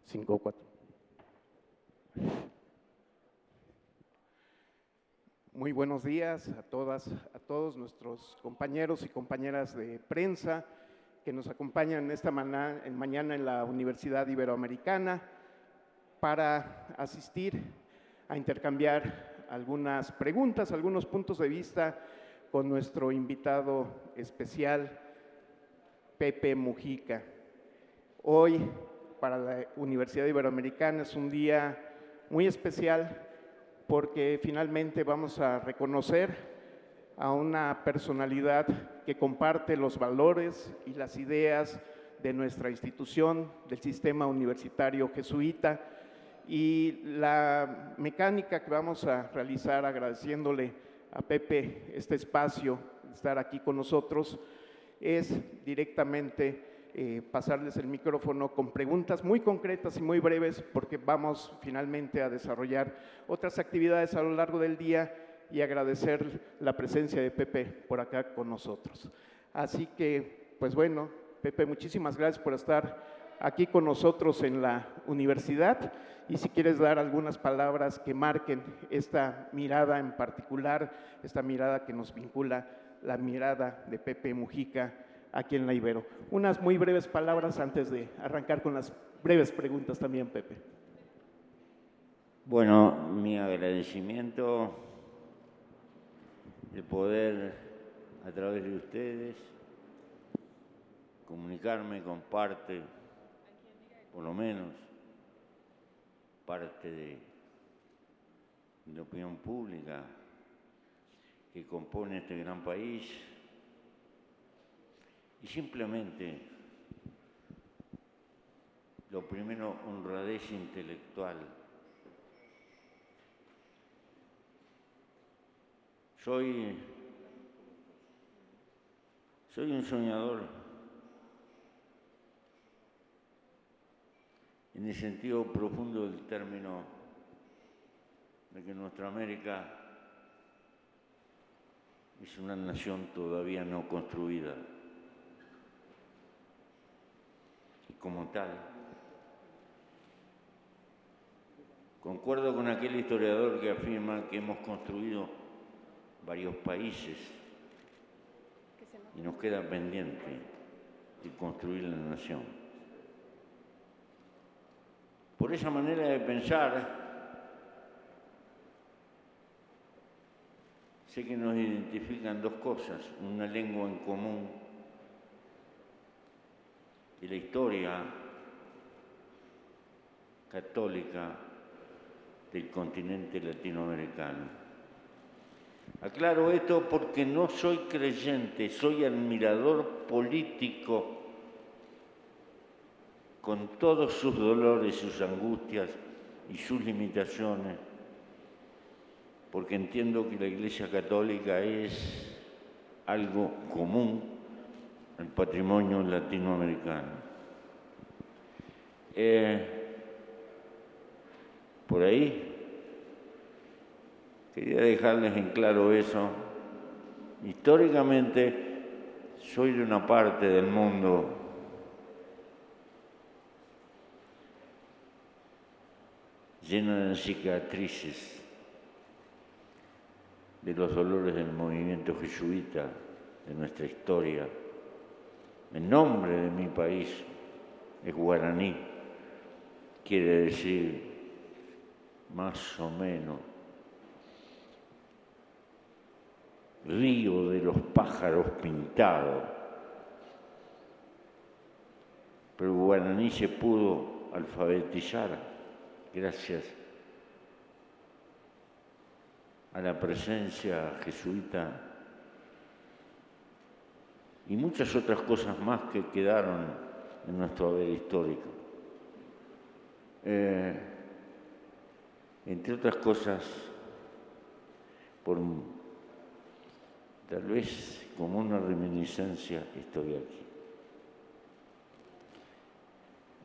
Cinco, cuatro. Muy buenos días a todas, a todos nuestros compañeros y compañeras de prensa que nos acompañan esta mañana en la Universidad Iberoamericana para asistir a intercambiar algunas preguntas, algunos puntos de vista con nuestro invitado especial, Pepe Mujica. Hoy, para la Universidad Iberoamericana, es un día muy especial porque finalmente vamos a reconocer a una personalidad que comparte los valores y las ideas de nuestra institución, del sistema universitario jesuita, y la mecánica que vamos a realizar agradeciéndole a Pepe este espacio, estar aquí con nosotros, es directamente pasarles el micrófono con preguntas muy concretas y muy breves, porque vamos finalmente a desarrollar otras actividades a lo largo del día y agradecer la presencia de Pepe por acá con nosotros. Así que, pues bueno, Pepe, muchísimas gracias por estar aquí con nosotros en la universidad, y si quieres dar algunas palabras que marquen esta mirada en particular, esta mirada que nos vincula, la mirada de Pepe Mujica aquí en la Ibero. Unas muy breves palabras antes de arrancar con las breves preguntas también, Pepe. Bueno, mi agradecimiento de poder, a través de ustedes, comunicarme con parte, por lo menos, parte de la opinión pública que compone este gran país, y simplemente, lo primero, honradez intelectual. Soy un soñador en el sentido profundo del término, de que nuestra América es una nación todavía no construida. Y como tal, concuerdo con aquel historiador que afirma que hemos construido varios países y nos queda pendiente de construir la nación. Por esa manera de pensar, sé que nos identifican dos cosas: una lengua en común y la historia católica del continente latinoamericano. Aclaro esto porque no soy creyente, soy admirador político, con todos sus dolores, sus angustias y sus limitaciones, porque entiendo que la Iglesia Católica es algo común al patrimonio latinoamericano. Por ahí quería dejarles en claro eso. Históricamente soy de una parte del mundo llena de cicatrices de los dolores del movimiento jesuita, de nuestra historia. El nombre de mi país es guaraní, quiere decir más o menos río de los pájaros pintados. Pero el guaraní se pudo alfabetizar gracias a la presencia jesuita y muchas otras cosas más que quedaron en nuestro haber histórico. Entre otras cosas, tal vez como una reminiscencia estoy aquí.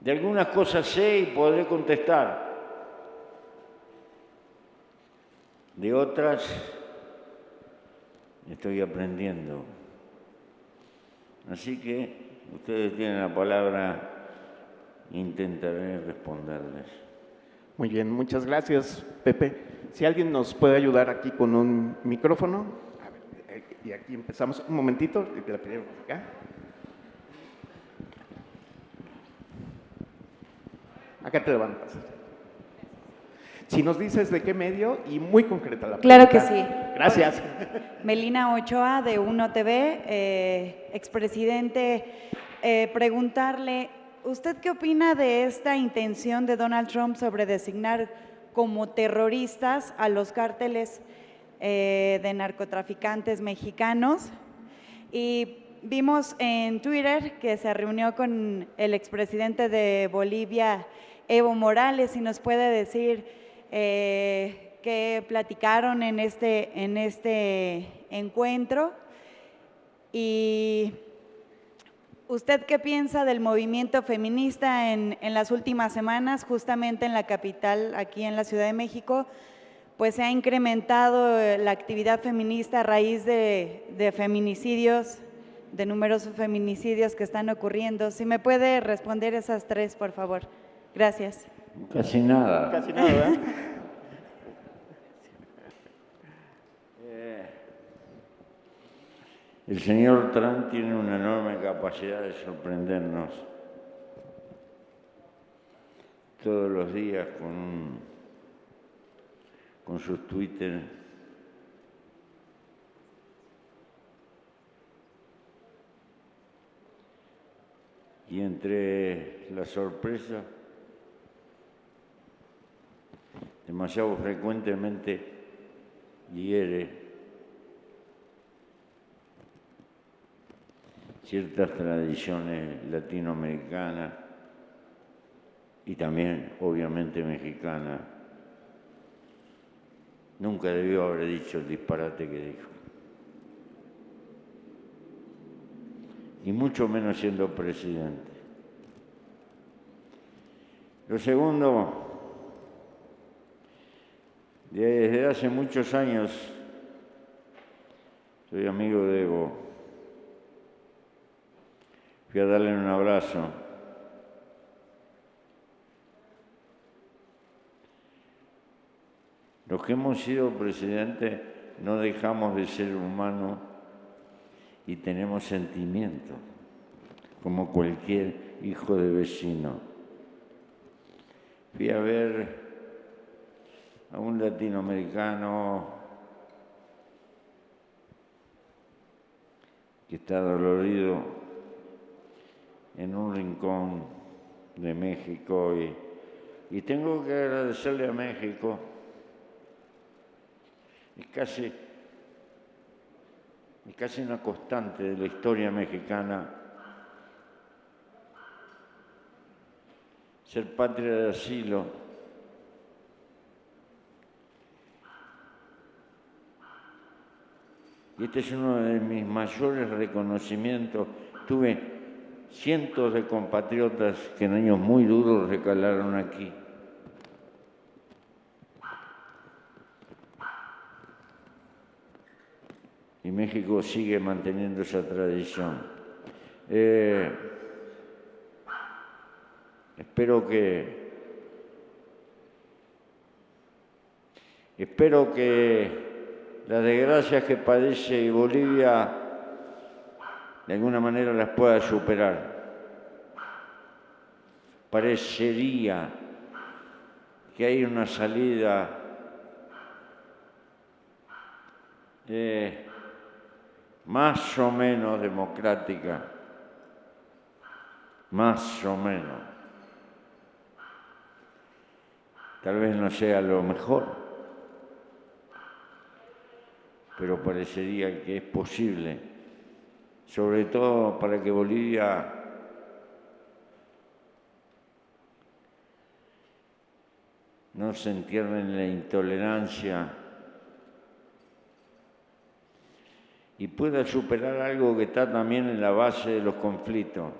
De algunas cosas sé y podré contestar. De otras estoy aprendiendo. Así que ustedes tienen la palabra, intentaré responderles. Muy bien, muchas gracias, Pepe. Si alguien nos puede ayudar aquí con un micrófono. A ver, y aquí empezamos. Un momentito, la tenemos acá. Acá te lo van a pasar. Si nos dices de qué medio y muy concreta la pregunta. Claro que sí. Gracias. Melina Ochoa, de Uno TV, expresidente, preguntarle, ¿usted qué opina de esta intención de Donald Trump sobre designar como terroristas a los cárteles de narcotraficantes mexicanos? Y vimos en Twitter que se reunió con el expresidente de Bolivia, Evo Morales, y nos puede decir qué platicaron en este encuentro. Y ¿usted qué piensa del movimiento feminista en las últimas semanas? Justamente en la capital, aquí en la Ciudad de México, pues se ha incrementado la actividad feminista a raíz de feminicidios, de numerosos feminicidios que están ocurriendo. Si me puede responder esas tres, por favor. Gracias. Casi nada. Casi nada, ¿verdad? El señor Trump tiene una enorme capacidad de sorprendernos todos los días con sus Twitter. Y entre la sorpresa, demasiado frecuentemente hiere ciertas tradiciones latinoamericanas y también, obviamente, mexicanas. Nunca debió haber dicho el disparate que dijo. Y mucho menos siendo presidente. Lo segundo, desde hace muchos años soy amigo de Evo. Fui a darle un abrazo. Los que hemos sido presidentes no dejamos de ser humanos y tenemos sentimientos, como cualquier hijo de vecino. Fui a ver a un latinoamericano que está dolorido en un rincón de México y tengo que agradecerle a México. Es casi una constante de la historia mexicana ser patria de asilo. Y este es uno de mis mayores reconocimientos. Tuve cientos de compatriotas que en años muy duros recalaron aquí. Y México sigue manteniendo esa tradición. Espero que las desgracias que padece Bolivia de alguna manera las pueda superar. Parecería que hay una salida más o menos democrática, más o menos. Tal vez no sea lo mejor, pero parecería que es posible, sobre todo para que Bolivia no se entierre en la intolerancia y pueda superar algo que está también en la base de los conflictos.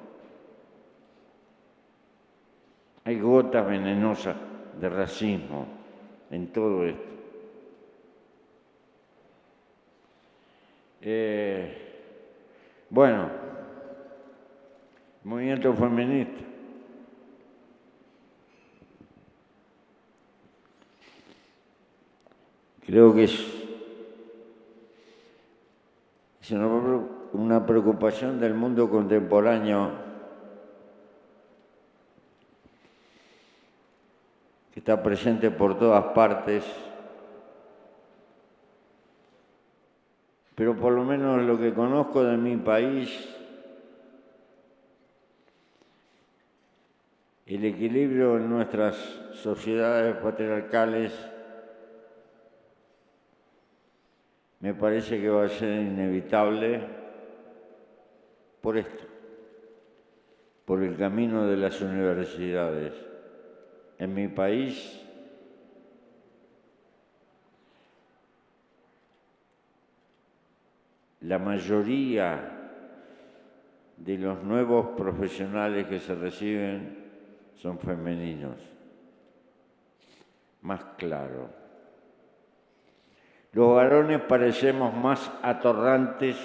Hay gotas venenosas de racismo en todo esto. Bueno, movimiento feminista. Creo que es una preocupación del mundo contemporáneo que está presente por todas partes, pero por lo menos lo que conozco de mi país, el equilibrio en nuestras sociedades patriarcales me parece que va a ser inevitable por esto, por el camino de las universidades. En mi país, la mayoría de los nuevos profesionales que se reciben son femeninos. Más claro. Los varones parecemos más atorrantes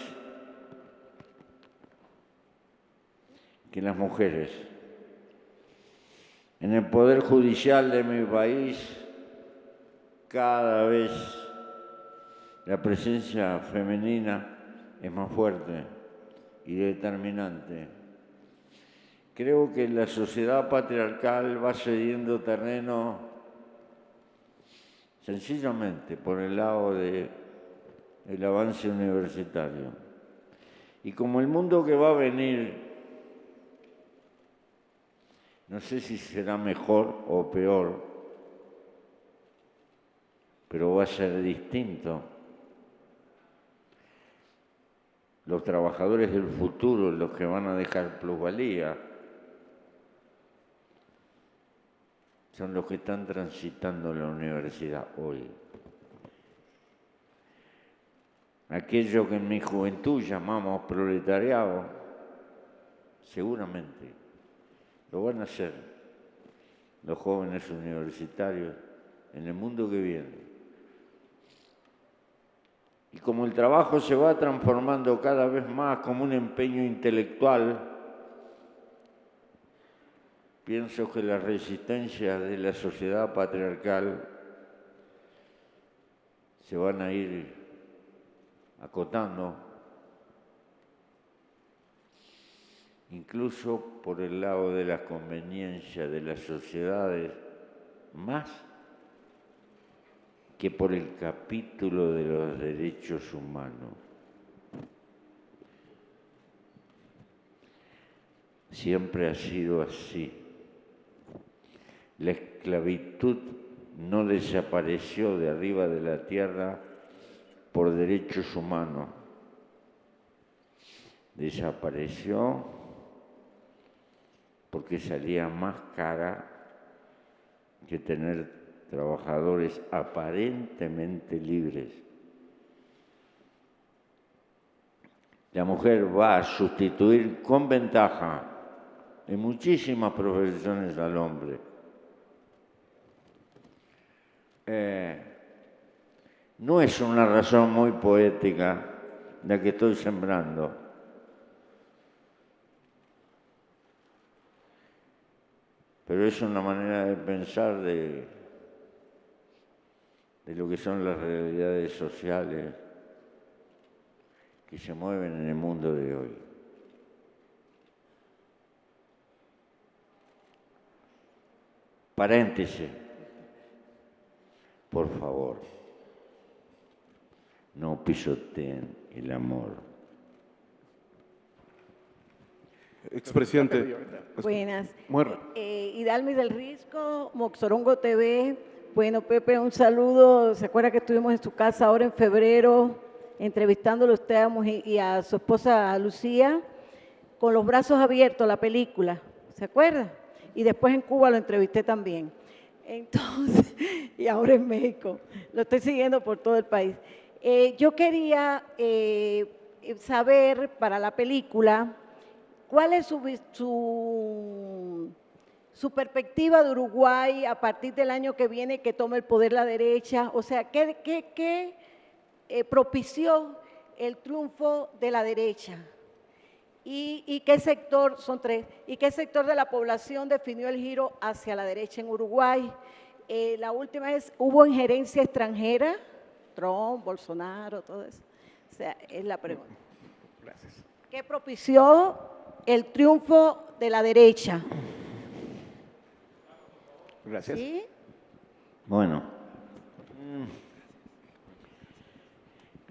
que las mujeres. En el Poder Judicial de mi país, cada vez la presencia femenina es más fuerte y determinante. Creo que la sociedad patriarcal va cediendo terreno sencillamente por el lado del avance universitario. Y como el mundo que va a venir, no sé si será mejor o peor, pero va a ser distinto. Los trabajadores del futuro, los que van a dejar plusvalía, son los que están transitando la universidad hoy. Aquello que en mi juventud llamamos proletariado, seguramente lo van a hacer los jóvenes universitarios en el mundo que viene. Y como el trabajo se va transformando cada vez más como un empeño intelectual, pienso que la resistencia de la sociedad patriarcal se van a ir acotando, incluso por el lado de la conveniencia de las sociedades, más que por el capítulo de los derechos humanos. Siempre ha sido así. La esclavitud no desapareció de arriba de la tierra por derechos humanos. Desapareció porque salía más cara que tener trabajadores aparentemente libres. La mujer va a sustituir con ventaja en muchísimas profesiones al hombre. No es una razón muy poética la que estoy sembrando. Pero es una manera de pensar de lo que son las realidades sociales que se mueven en el mundo de hoy. Paréntesis. Por favor, no pisoteen el amor. Expresidente. Buenas. Muerra. Hidalmi del Risco, Moxorongo TV. Bueno, Pepe, un saludo. ¿Se acuerda que estuvimos en su casa ahora en febrero entrevistándolo a usted y a su esposa Lucía? Con los brazos abiertos, la película. ¿Se acuerda? Y después en Cuba lo entrevisté también. Entonces, y ahora en México. Lo estoy siguiendo por todo el país. Yo quería saber para la película cuál es su perspectiva de Uruguay a partir del año que viene que tome el poder la derecha. O sea, ¿qué propició el triunfo de la derecha? ¿Y qué sector, son tres, y qué sector de la población definió el giro hacia la derecha en Uruguay? La última es, ¿hubo injerencia extranjera? Trump, Bolsonaro, todo eso. O sea, es la pregunta. Gracias. ¿Qué propició el triunfo de la derecha? Gracias. ¿Sí? Bueno,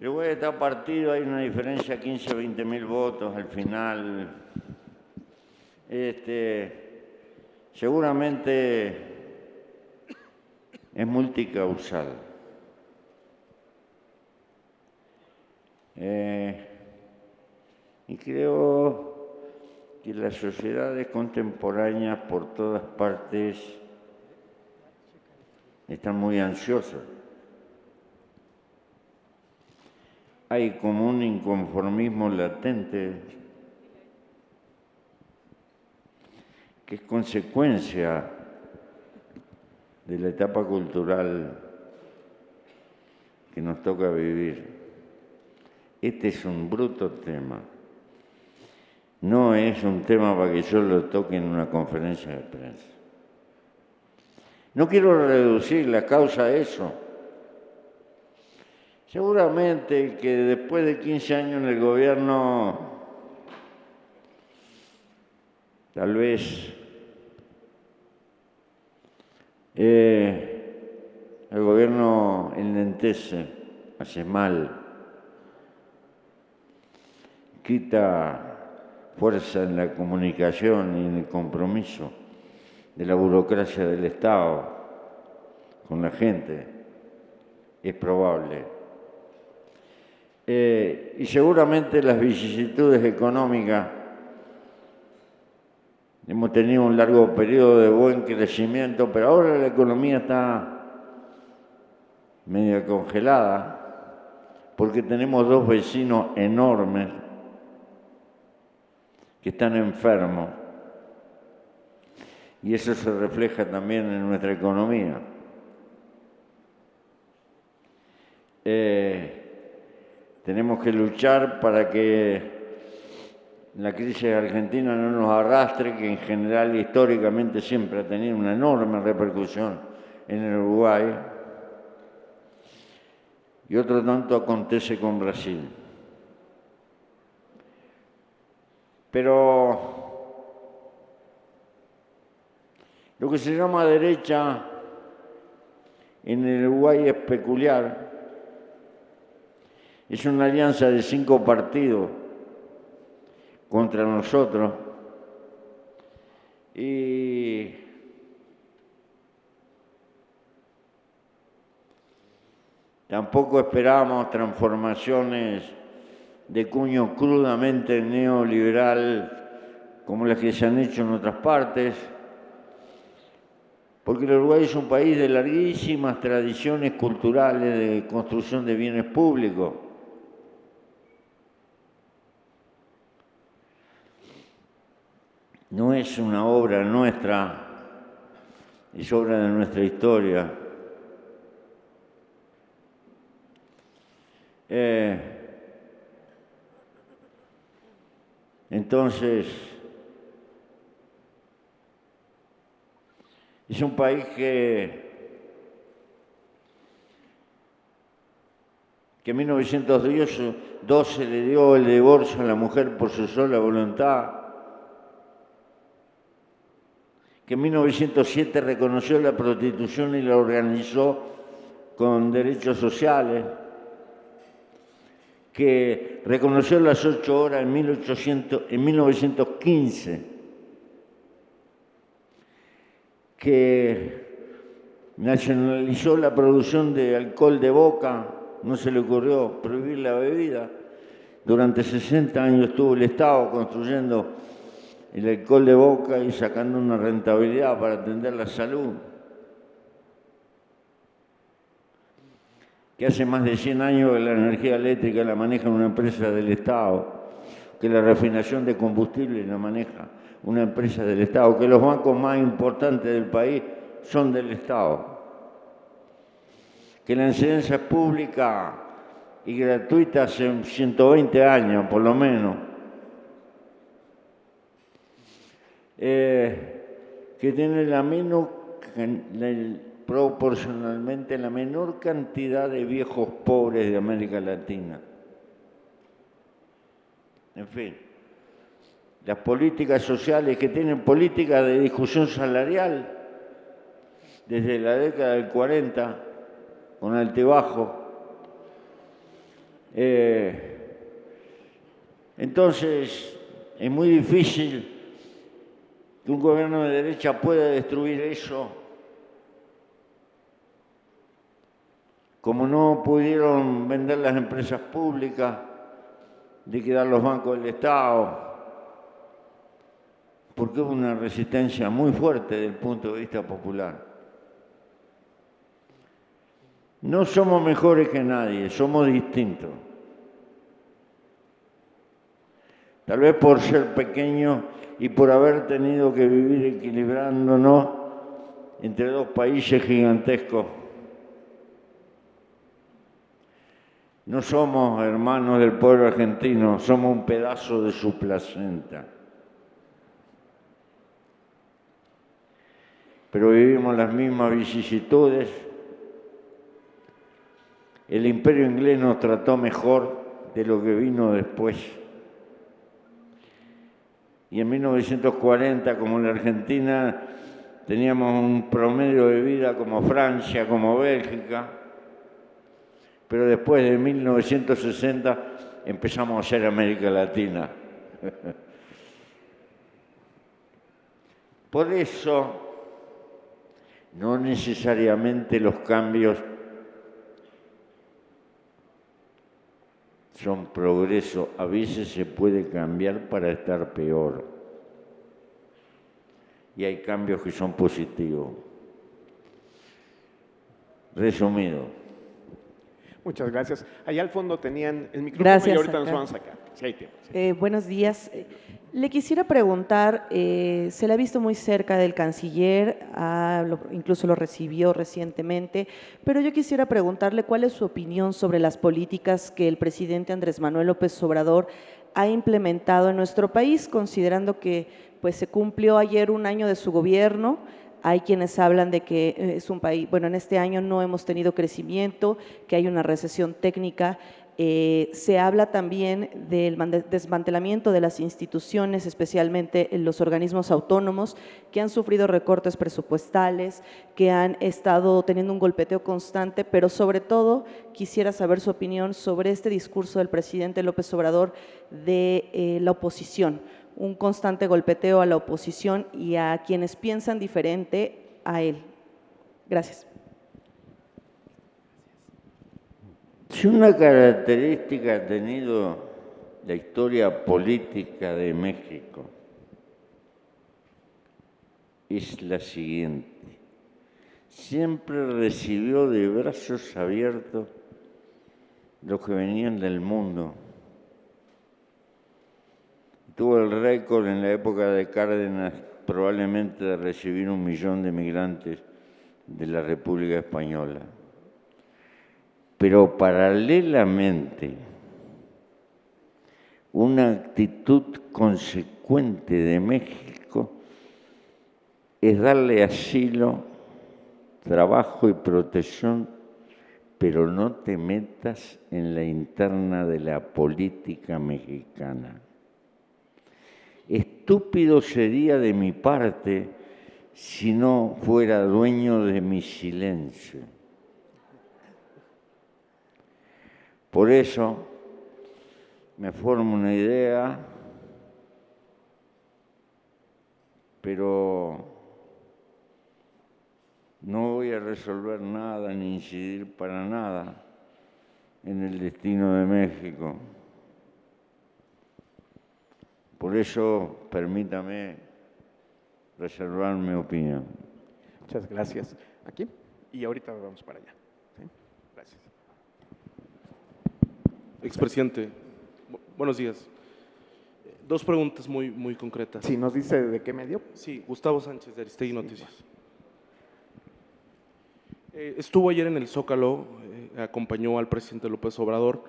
Uruguay está partido, hay una diferencia de 15 o 20 mil votos al final. Seguramente es multicausal. Y creo que las sociedades contemporáneas por todas partes están muy ansiosas. Hay como un inconformismo latente que es consecuencia de la etapa cultural que nos toca vivir. Este es un bruto tema. No es un tema para que yo lo toque en una conferencia de prensa. No quiero reducir la causa a eso. Seguramente que después de 15 años en el gobierno, tal vez el gobierno enlentece, hace mal, quita fuerza en la comunicación y en el compromiso de la burocracia del Estado con la gente. Es probable. Y seguramente las vicisitudes económicas, hemos tenido un largo periodo de buen crecimiento, pero ahora la economía está media congelada porque tenemos dos vecinos enormes que están enfermos y eso se refleja también en nuestra economía. Tenemos que luchar para que la crisis argentina no nos arrastre, que en general históricamente siempre ha tenido una enorme repercusión en el Uruguay. Y otro tanto acontece con Brasil. Pero lo que se llama derecha en el Uruguay es peculiar. Es una alianza de 5 partidos contra nosotros y tampoco esperábamos transformaciones de cuño crudamente neoliberal como las que se han hecho en otras partes, porque el Uruguay es un país de larguísimas tradiciones culturales de construcción de bienes públicos. No es una obra nuestra, es obra de nuestra historia. Entonces, es un país que en 1912 le dio el divorcio a la mujer por su sola voluntad, que en 1907 reconoció la prostitución y la organizó con derechos sociales, que reconoció las 8 horas en 1915, que nacionalizó la producción de alcohol de boca, no se le ocurrió prohibir la bebida. Durante 60 años estuvo el Estado construyendo el alcohol de boca y sacando una rentabilidad para atender la salud. que hace más de 100 años que la energía eléctrica la maneja una empresa del Estado, que la refinación de combustible la maneja una empresa del Estado, que los bancos más importantes del país son del Estado, que la enseñanza es pública y gratuita hace 120 años, por lo menos, que tiene proporcionalmente la menor cantidad de viejos pobres de América Latina. En fin, las políticas sociales que tienen políticas de discusión salarial desde la década del 40, con altibajo. Entonces, es muy difícil que un gobierno de derecha pueda destruir eso, como no pudieron vender las empresas públicas, liquidar los bancos del Estado, porque hubo una resistencia muy fuerte desde el punto de vista popular. No somos mejores que nadie, somos distintos. Tal vez por ser pequeños y por haber tenido que vivir equilibrándonos entre dos países gigantescos. No somos hermanos del pueblo argentino, somos un pedazo de su placenta. Pero vivimos las mismas vicisitudes. El imperio inglés nos trató mejor de lo que vino después. Y en 1940, como en la Argentina, teníamos un promedio de vida como Francia, como Bélgica, pero después de 1960 empezamos a ser América Latina. Por eso, no necesariamente los cambios son progreso, a veces se puede cambiar para estar peor. Y hay cambios que son positivos. Resumido. Muchas gracias. Allá al fondo tenían el micrófono Gracias, y ahorita nos acá. vamos a sacar. Si hay tiempo. Sí. Buenos días. Le quisiera preguntar, se le ha visto muy cerca del canciller, incluso lo recibió recientemente, pero yo quisiera preguntarle cuál es su opinión sobre las políticas que el presidente Andrés Manuel López Obrador ha implementado en nuestro país, considerando que pues, se cumplió ayer un año de su gobierno. Hay quienes hablan de que es un país, bueno, en este año no hemos tenido crecimiento, que hay una recesión técnica. Se habla también del desmantelamiento de las instituciones, especialmente en los organismos autónomos, que han sufrido recortes presupuestales, que han estado teniendo un golpeteo constante, pero sobre todo quisiera saber su opinión sobre este discurso del presidente López Obrador de la oposición, un constante golpeteo a la oposición y a quienes piensan diferente a él. Gracias. Si una característica ha tenido la historia política de México es la siguiente: siempre recibió de brazos abiertos los que venían del mundo. Tuvo el récord en la época de Cárdenas probablemente de recibir 1 millón de migrantes de la República Española. Pero paralelamente, una actitud consecuente de México es darle asilo, trabajo y protección, pero no te metas en la interna de la política mexicana. Estúpido sería de mi parte si no fuera dueño de mi silencio. Por eso me formo una idea, pero no voy a resolver nada ni incidir para nada en el destino de México. Por eso, permítame reservar mi opinión. Muchas gracias. Aquí y ahorita vamos para allá. ¿Sí? Gracias. Expresidente, buenos días. Dos preguntas muy concretas. Si nos dice de qué medio. Sí, Gustavo Sánchez de Aristegui Noticias. Estuvo ayer en el Zócalo, acompañó al presidente López Obrador.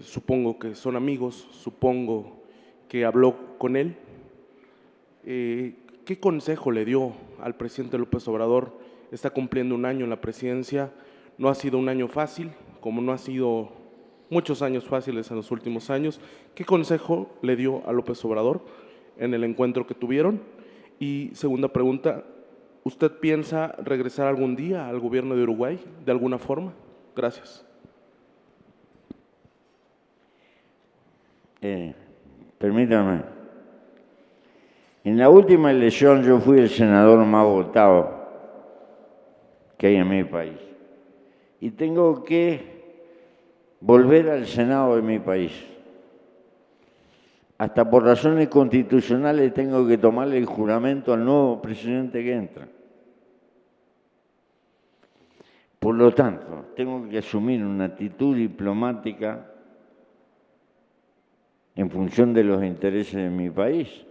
Supongo que son amigos, supongo que habló con él. ¿Qué consejo le dio al presidente López Obrador? Está cumpliendo un año en la presidencia, no ha sido un año fácil, como no ha sido muchos años fáciles en los últimos años. ¿Qué consejo le dio a López Obrador en el encuentro que tuvieron? Y segunda pregunta, ¿usted piensa regresar algún día al gobierno de Uruguay de alguna forma? Gracias. Permítame. En la última elección yo fui el senador más votado que hay en mi país. Y tengo que volver al Senado de mi país. Hasta por razones constitucionales tengo que tomarle el juramento al nuevo presidente que entra. Por lo tanto, tengo que asumir una actitud diplomática en función de los intereses de mi país.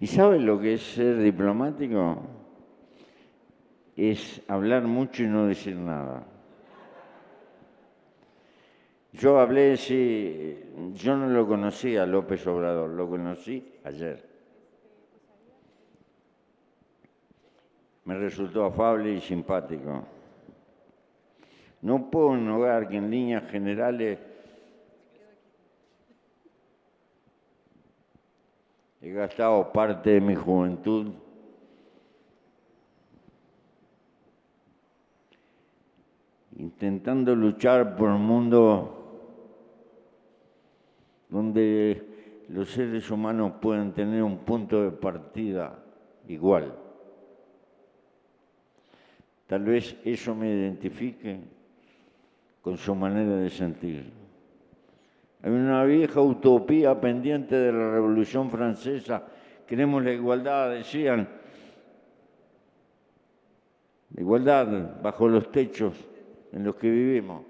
¿Y saben lo que es ser diplomático? Es hablar mucho y no decir nada. Yo hablé, sí, yo no lo conocí a López Obrador, lo conocí ayer. Me resultó afable y simpático. No puedo negar que en líneas generales he gastado parte de mi juventud intentando luchar por un mundo donde los seres humanos puedan tener un punto de partida igual. Tal vez eso me identifique con su manera de sentir. Hay una vieja utopía pendiente de la Revolución Francesa. Queremos la igualdad, decían. La igualdad bajo los techos en los que vivimos.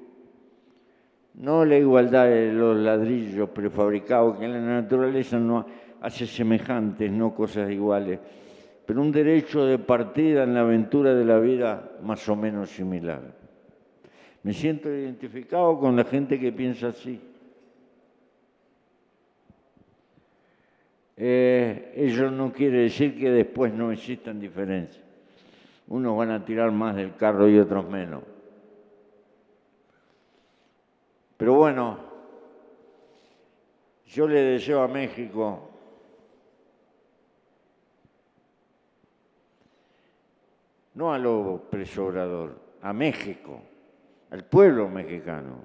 No la igualdad de los ladrillos prefabricados, que la naturaleza no hace semejantes, no cosas iguales, pero un derecho de partida en la aventura de la vida más o menos similar. Me siento identificado con la gente que piensa así. Ello no quiere decir que después no existan diferencias. Unos van a tirar más del carro y otros menos. Pero bueno, yo le deseo a México no a López Obrador, a México, al pueblo mexicano,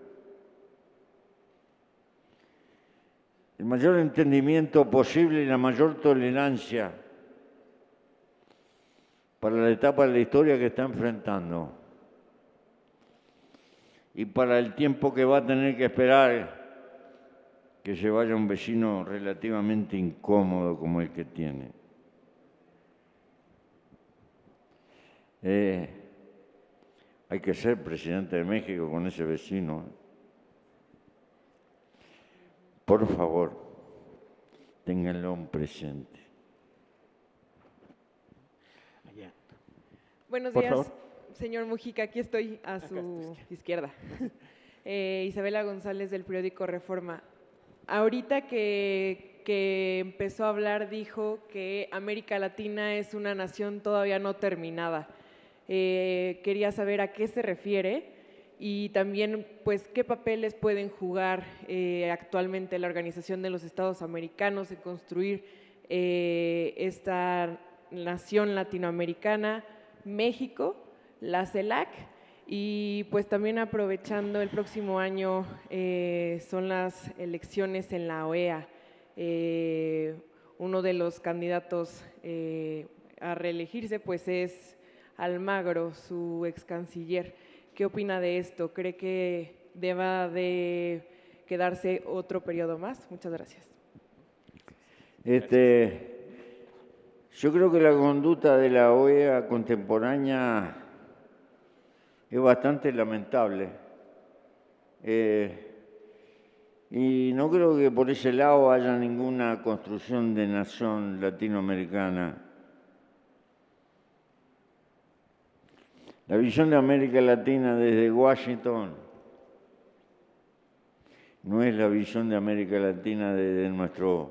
el mayor entendimiento posible y la mayor tolerancia para la etapa de la historia que está enfrentando y para el tiempo que va a tener que esperar que se vaya un vecino relativamente incómodo como el que tiene. Hay que ser presidente de México con ese vecino. Por favor, ténganlo presente. Buenos Por días, favor. señor Mujica. Aquí estoy a su izquierda. Isabela González del periódico Reforma. Ahorita que empezó a hablar dijo que América Latina es una nación todavía no terminada. Quería saber a qué se refiere y también pues qué papeles pueden jugar actualmente la Organización de los Estados Americanos en construir esta nación latinoamericana, México, la CELAC, y pues también aprovechando el próximo año son las elecciones en la OEA. Uno de los candidatos a reelegirse pues es Almagro, su ex canciller. ¿Qué opina de esto? ¿Cree que deba de quedarse otro periodo más? Muchas gracias. Yo creo que la conducta de la OEA contemporánea es bastante lamentable. Y no creo que por ese lado haya ninguna construcción de nación latinoamericana. La visión de América Latina desde Washington no es la visión de América Latina desde nuestros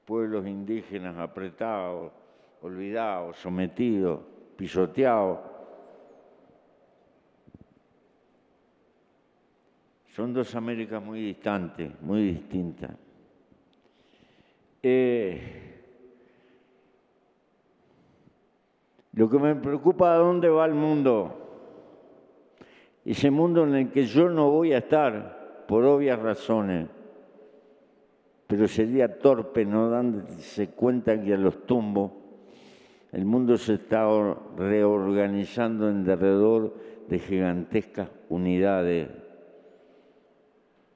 pueblos indígenas apretados, olvidados, sometidos, pisoteados. Son dos Américas muy distantes, muy distintas. Lo que me preocupa, ¿a dónde va el mundo? Ese mundo en el que yo no voy a estar, por obvias razones, pero sería torpe no dándose cuenta que a los tumbos el mundo se está reorganizando en derredor de gigantescas unidades,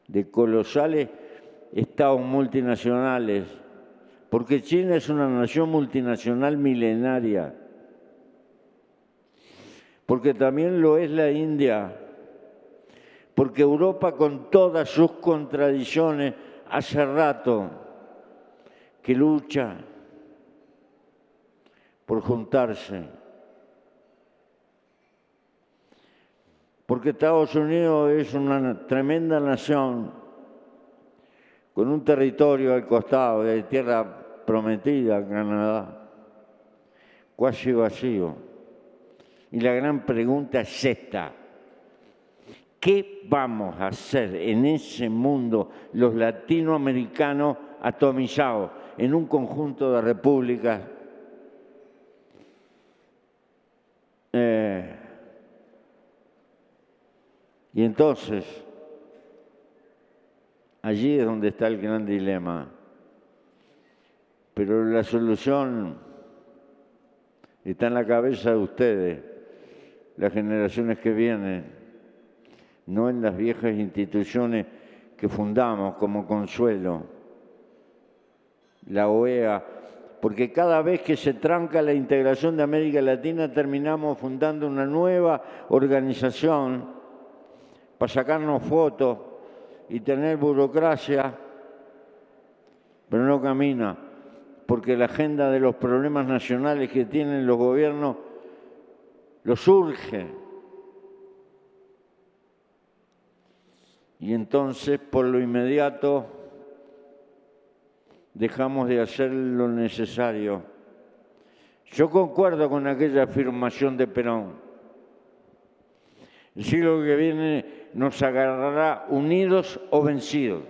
de colosales estados multinacionales, porque China es una nación multinacional milenaria, porque también lo es la India, porque Europa, con todas sus contradicciones, hace rato que lucha por juntarse, porque Estados Unidos es una tremenda nación con un territorio al costado de tierra prometida, Canadá, casi vacío. Y la gran pregunta es esta: ¿qué vamos a hacer en ese mundo los latinoamericanos atomizados en un conjunto de repúblicas? Y entonces, allí es donde está el gran dilema. Pero la solución está en la cabeza de ustedes, las generaciones que vienen, no en las viejas instituciones que fundamos como Consuelo, la OEA, porque cada vez que se tranca la integración de América Latina terminamos fundando una nueva organización para sacarnos fotos y tener burocracia, pero no camina, porque la agenda de los problemas nacionales que tienen los gobiernos los urge. Y entonces, por lo inmediato, dejamos de hacer lo necesario. Yo concuerdo con aquella afirmación de Perón. El siglo que viene nos agarrará unidos o vencidos.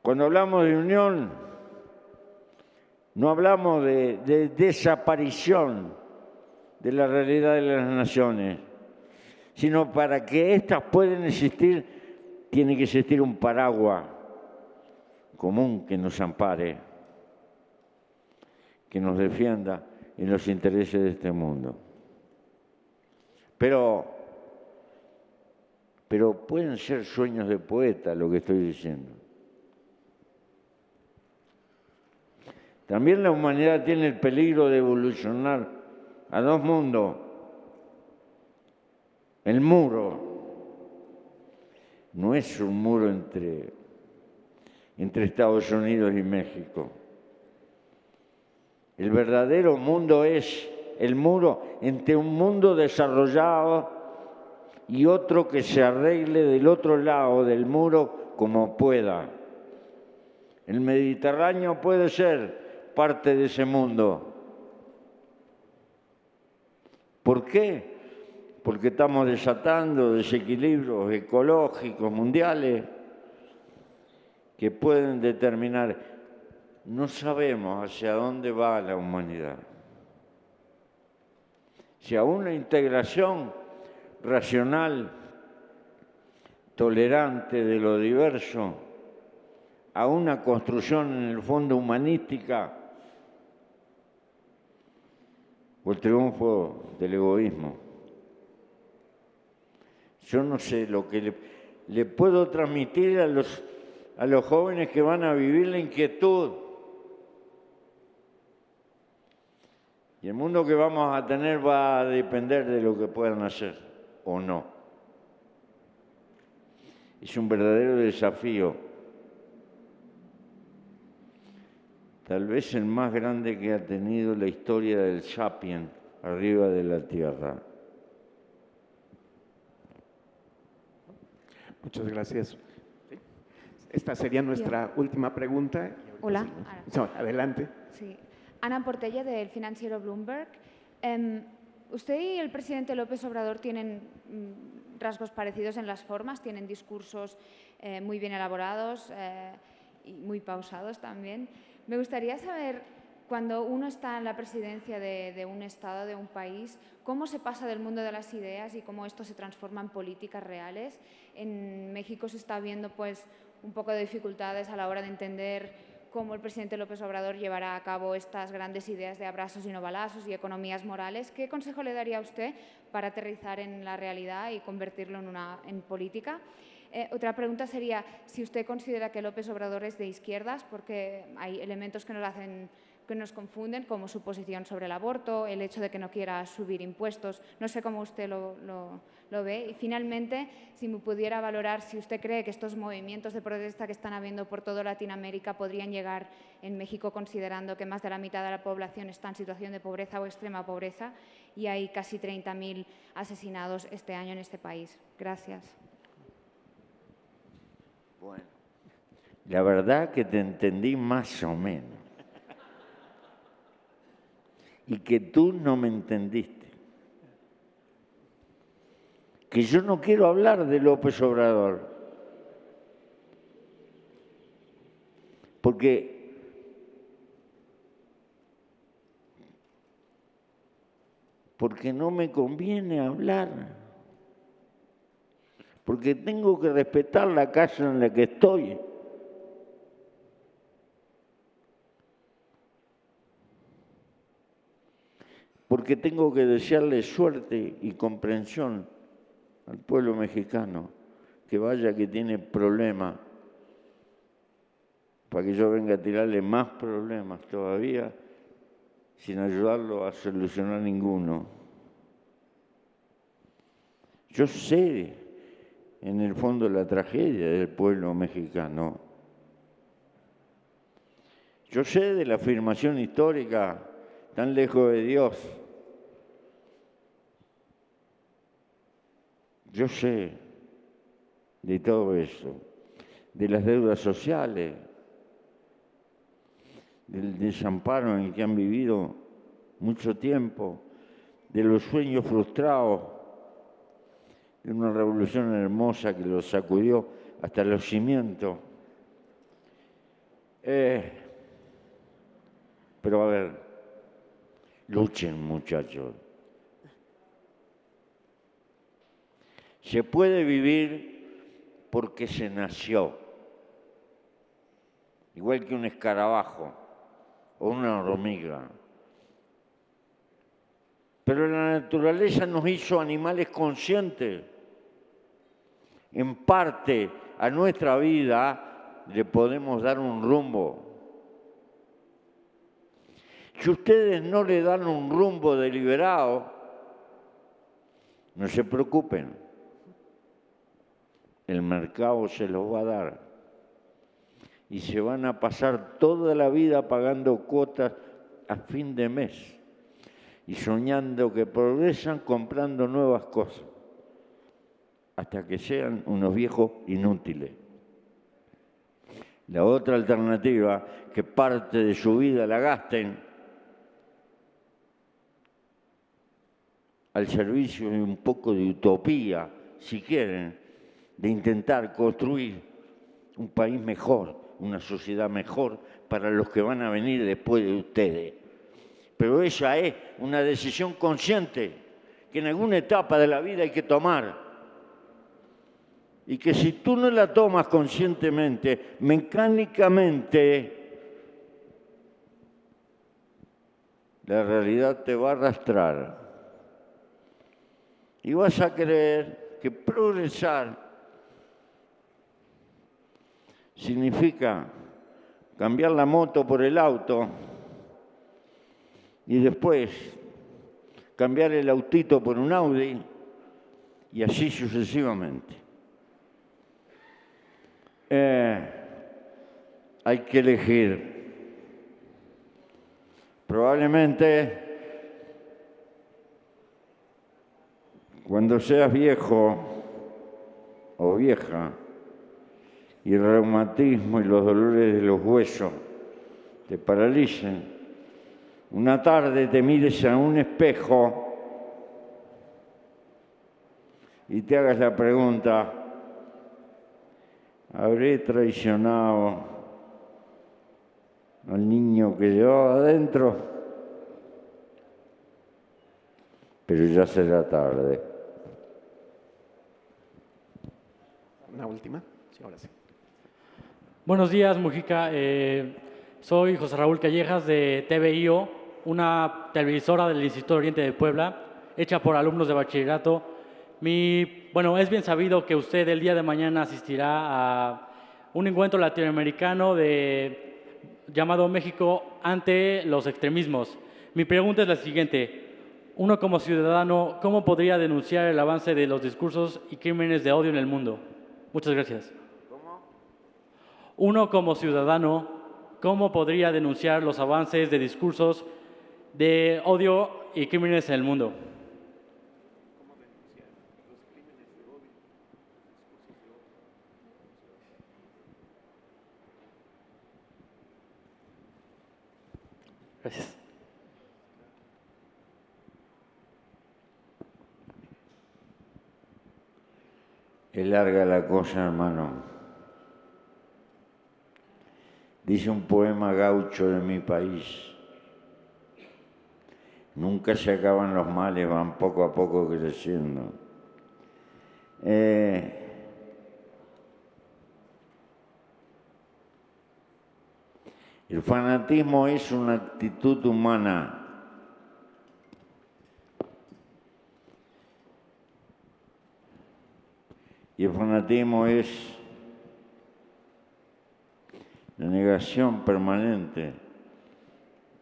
Cuando hablamos de unión, no hablamos de desaparición de la realidad de las naciones, sino para que éstas puedan existir, tiene que existir un paraguas común que nos ampare, que nos defienda en los intereses de este mundo. Pero pueden ser sueños de poeta lo que estoy diciendo. También la humanidad tiene el peligro de evolucionar a dos mundos. El muro no es un muro entre Estados Unidos y México. El verdadero mundo es el muro entre un mundo desarrollado y otro que se arregle del otro lado del muro como pueda. El Mediterráneo puede ser parte de ese mundo. ¿Por qué? Porque estamos desatando desequilibrios ecológicos mundiales que pueden determinar. No sabemos hacia dónde va la humanidad. Si a una integración racional, tolerante de lo diverso, a una construcción en el fondo humanística, o el triunfo del egoísmo. Yo no sé lo que le puedo transmitir a los jóvenes que van a vivir la inquietud Y el mundo que vamos a tener va a depender de lo que puedan hacer o no. Es un verdadero desafío, tal vez el más grande que ha tenido la historia del Sapiens arriba de la Tierra. Muchas gracias. Esta sería nuestra última pregunta. Hola. No, adelante. Sí. Ana Portella, del financiero Bloomberg. Usted y el presidente López Obrador tienen rasgos parecidos en las formas, tienen discursos muy bien elaborados y muy pausados también. Me gustaría saber, cuando uno está en la presidencia de un Estado, de un país, cómo se pasa del mundo de las ideas y cómo esto se transforma en políticas reales. En México se está viendo pues, un poco de dificultades a la hora de entender cómo el presidente López Obrador llevará a cabo estas grandes ideas de abrazos y no balazos y economías morales. ¿Qué consejo le daría a usted para aterrizar en la realidad y convertirlo en política? Otra pregunta sería si usted considera que López Obrador es de izquierdas, porque hay elementos que nos confunden, como su posición sobre el aborto, el hecho de que no quiera subir impuestos. No sé cómo usted lo ve. Y finalmente, si me pudiera valorar si usted cree que estos movimientos de protesta que están habiendo por toda Latinoamérica podrían llegar en México, considerando que más de la mitad de la población está en situación de pobreza o extrema pobreza y hay casi 30.000 asesinados este año en este país. Gracias. Bueno, la verdad que te entendí más o menos. Y que tú no me entendiste. Que yo no quiero hablar de López Obrador. Porque no me conviene hablar. Porque tengo que respetar la casa en la que estoy. Porque tengo que desearle suerte y comprensión al pueblo mexicano, que vaya que tiene problemas, para que yo venga a tirarle más problemas todavía, sin ayudarlo a solucionar ninguno. Yo sé, en el fondo, la tragedia del pueblo mexicano. Yo sé de la afirmación histórica tan lejos de Dios. Yo sé de todo eso, de las deudas sociales, del desamparo en el que han vivido mucho tiempo, de los sueños frustrados, de una revolución hermosa que los sacudió hasta los cimientos. Pero a ver, luchen, muchachos. Se puede vivir porque se nació, igual que un escarabajo o una hormiga. Pero la naturaleza nos hizo animales conscientes. En parte a nuestra vida le podemos dar un rumbo. Si ustedes no le dan un rumbo deliberado, no se preocupen. El mercado se los va a dar. Y se van a pasar toda la vida pagando cuotas a fin de mes y soñando que progresan comprando nuevas cosas hasta que sean unos viejos inútiles. La otra alternativa, que parte de su vida la gasten al servicio de un poco de utopía, si quieren, de intentar construir un país mejor, una sociedad mejor para los que van a venir después de ustedes. Pero esa es una decisión consciente que en alguna etapa de la vida hay que tomar. Y que si tú no la tomas conscientemente, mecánicamente, la realidad te va a arrastrar. Y vas a creer que progresar significa cambiar la moto por el auto y después cambiar el autito por un Audi y así sucesivamente. Hay que elegir. Probablemente cuando seas viejo o vieja y el reumatismo y los dolores de los huesos te paralicen, una tarde te mires a un espejo y te hagas la pregunta: ¿habré traicionado al niño que llevaba adentro? Pero ya será tarde. Una última. Sí, ahora sí. Buenos días, Mujica. Soy José Raúl Callejas de TVIO, una televisora del Instituto Oriente de Puebla, hecha por alumnos de bachillerato. Es bien sabido que usted el día de mañana asistirá a un encuentro latinoamericano llamado México ante los extremismos. Mi pregunta es la siguiente. Uno como ciudadano, ¿cómo podría denunciar el avance de los discursos y crímenes de odio en el mundo? Muchas gracias. ¿Cómo? Uno como ciudadano, ¿cómo podría denunciar los avances de discursos de odio y crímenes en el mundo? Gracias. Es larga la cosa, hermano. Dice un poema gaucho de mi país: nunca se acaban los males, van poco a poco creciendo. El fanatismo es una actitud humana. Y el fanatismo es la negación permanente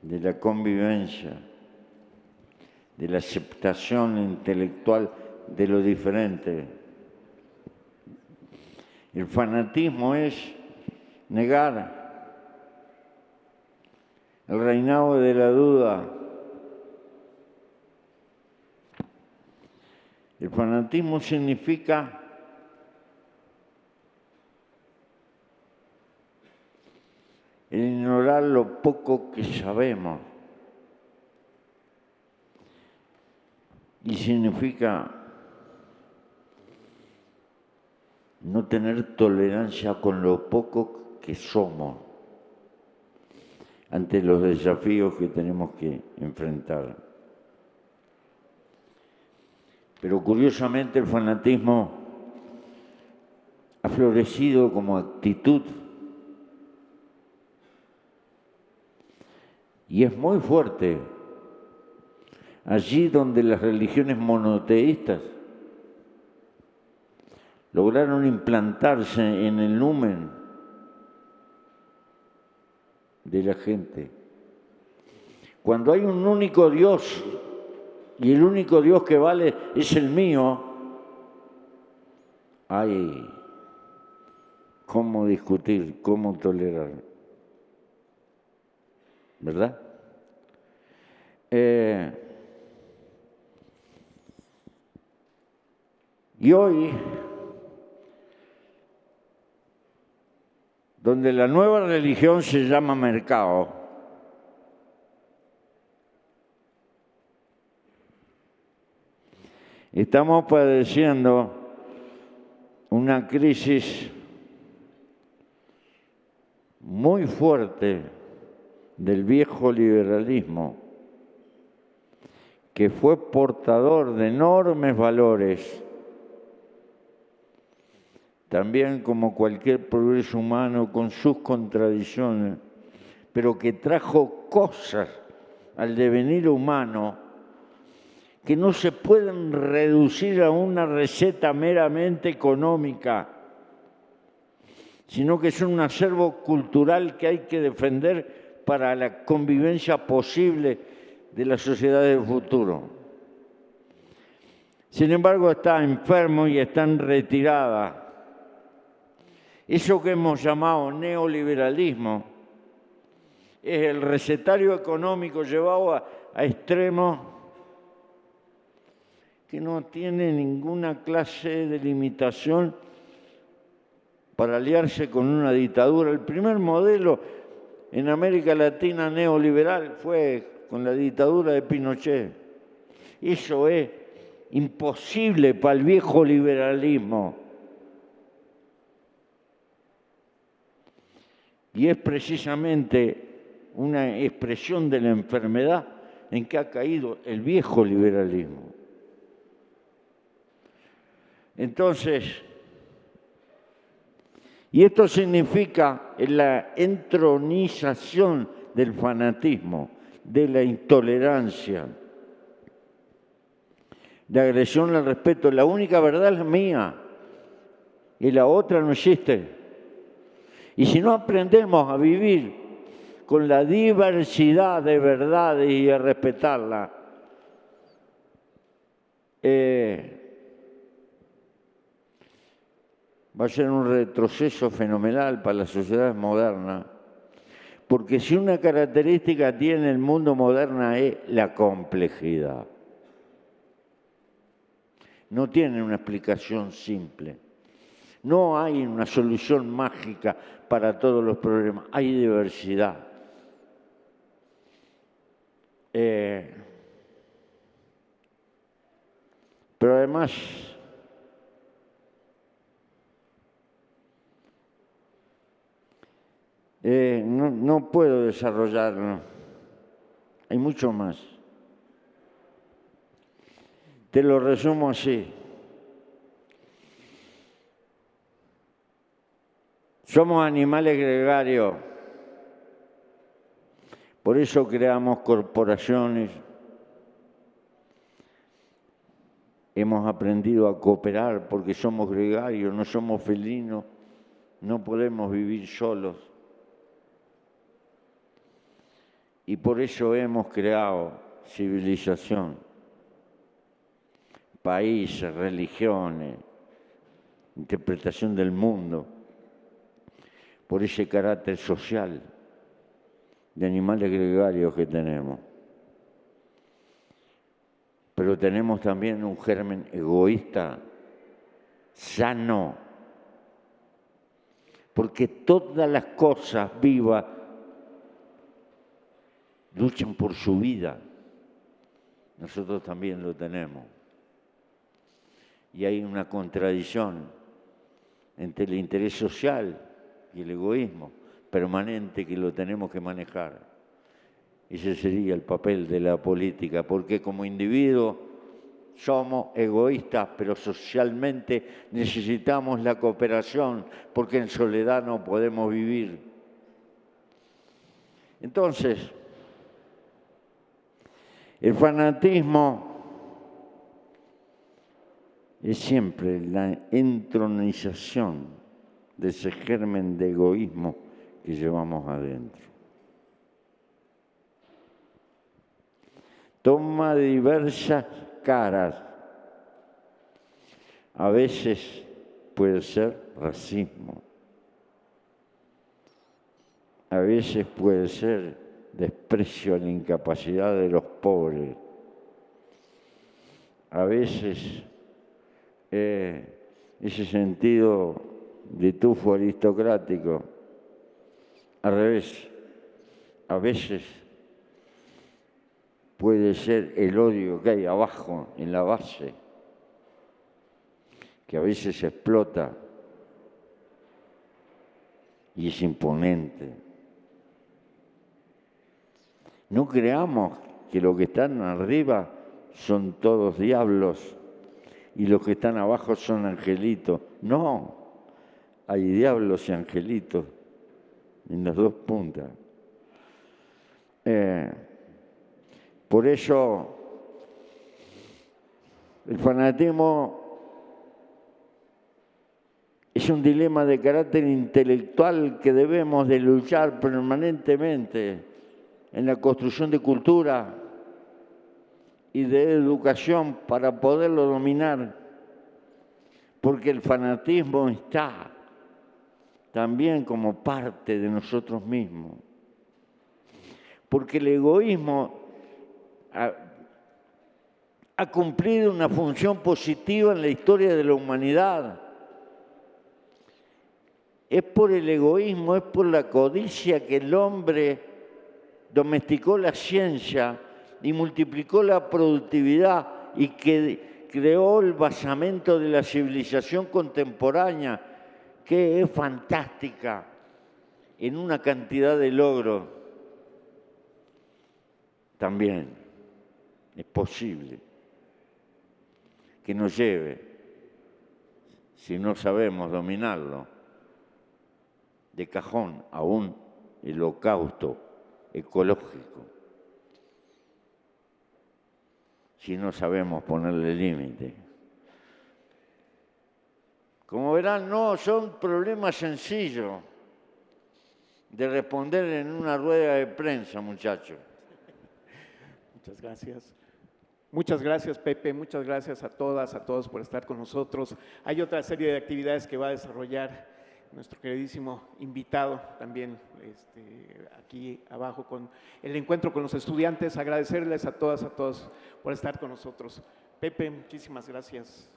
de la convivencia, de la aceptación intelectual de lo diferente. El fanatismo es negar el reinado de la duda. El fanatismo significa el ignorar lo poco que sabemos. Y significa no tener tolerancia con lo poco que somos ante los desafíos que tenemos que enfrentar. Pero curiosamente el fanatismo ha florecido como actitud y es muy fuerte allí donde las religiones monoteístas lograron implantarse en el numen de la gente. Cuando hay un único Dios y el único Dios que vale es el mío, ay, cómo discutir, cómo tolerar, ¿verdad? Y hoy, donde la nueva religión se llama mercado, estamos padeciendo una crisis muy fuerte del viejo liberalismo, que fue portador de enormes valores, también como cualquier progreso humano con sus contradicciones, pero que trajo cosas al devenir humano que no se pueden reducir a una receta meramente económica, sino que es un acervo cultural que hay que defender para la convivencia posible de la sociedad del futuro. Sin embargo, está enfermo y está en retirada. Eso que hemos llamado neoliberalismo es el recetario económico llevado a extremos que no tiene ninguna clase de limitación para aliarse con una dictadura. El primer modelo en América Latina neoliberal fue con la dictadura de Pinochet. Eso es imposible para el viejo liberalismo. Y es precisamente una expresión de la enfermedad en que ha caído el viejo liberalismo. Entonces, y esto significa la entronización del fanatismo, de la intolerancia, de agresión al respeto. La única verdad es la mía y la otra no existe. Y si no aprendemos a vivir con la diversidad de verdades y a respetarla, va a ser un retroceso fenomenal para las sociedades modernas, porque si una característica tiene el mundo moderno es la complejidad. No tiene una explicación simple. No hay una solución mágica para todos los problemas. Hay diversidad. Pero además, no puedo desarrollarlo. Hay mucho más. Te lo resumo así. Somos animales gregarios. Por eso creamos corporaciones. Hemos aprendido a cooperar porque somos gregarios, no somos felinos. No podemos vivir solos. Y por eso hemos creado civilización, países, religiones, interpretación del mundo, por ese carácter social de animales gregarios que tenemos. Pero tenemos también un germen egoísta, sano, porque todas las cosas vivas luchan por su vida. Nosotros también lo tenemos. Y hay una contradicción entre el interés social y el egoísmo permanente que lo tenemos que manejar. Ese sería el papel de la política, porque como individuos somos egoístas, pero socialmente necesitamos la cooperación, porque en soledad no podemos vivir. Entonces, el fanatismo es siempre la entronización de ese germen de egoísmo que llevamos adentro. Toma diversas caras. A veces puede ser racismo. A veces puede ser desprecio a la incapacidad de los pobres. A veces ese sentido de tufo aristocrático. Al revés, a veces puede ser el odio que hay abajo, en la base, que a veces explota y es imponente. No creamos que los que están arriba son todos diablos y los que están abajo son angelitos. No, hay diablos y angelitos en las dos puntas. Por eso el fanatismo es un dilema de carácter intelectual que debemos de luchar permanentemente en la construcción de cultura, y de educación para poderlo dominar, porque el fanatismo está también como parte de nosotros mismos, porque el egoísmo ha cumplido una función positiva en la historia de la humanidad. Es por el egoísmo, es por la codicia que el hombre domesticó la ciencia y multiplicó la productividad y que creó el basamento de la civilización contemporánea, que es fantástica en una cantidad de logros. También es posible que nos lleve, si no sabemos dominarlo, de cajón a un holocausto ecológico, si no sabemos ponerle límite. Como verán, no son problemas sencillos de responder en una rueda de prensa, muchachos. Muchas gracias. Muchas gracias, Pepe. Muchas gracias a todas, a todos por estar con nosotros. Hay otra serie de actividades que va a desarrollar nuestro queridísimo invitado también aquí abajo con el encuentro con los estudiantes. Agradecerles a todas, a todos por estar con nosotros. Pepe, muchísimas gracias.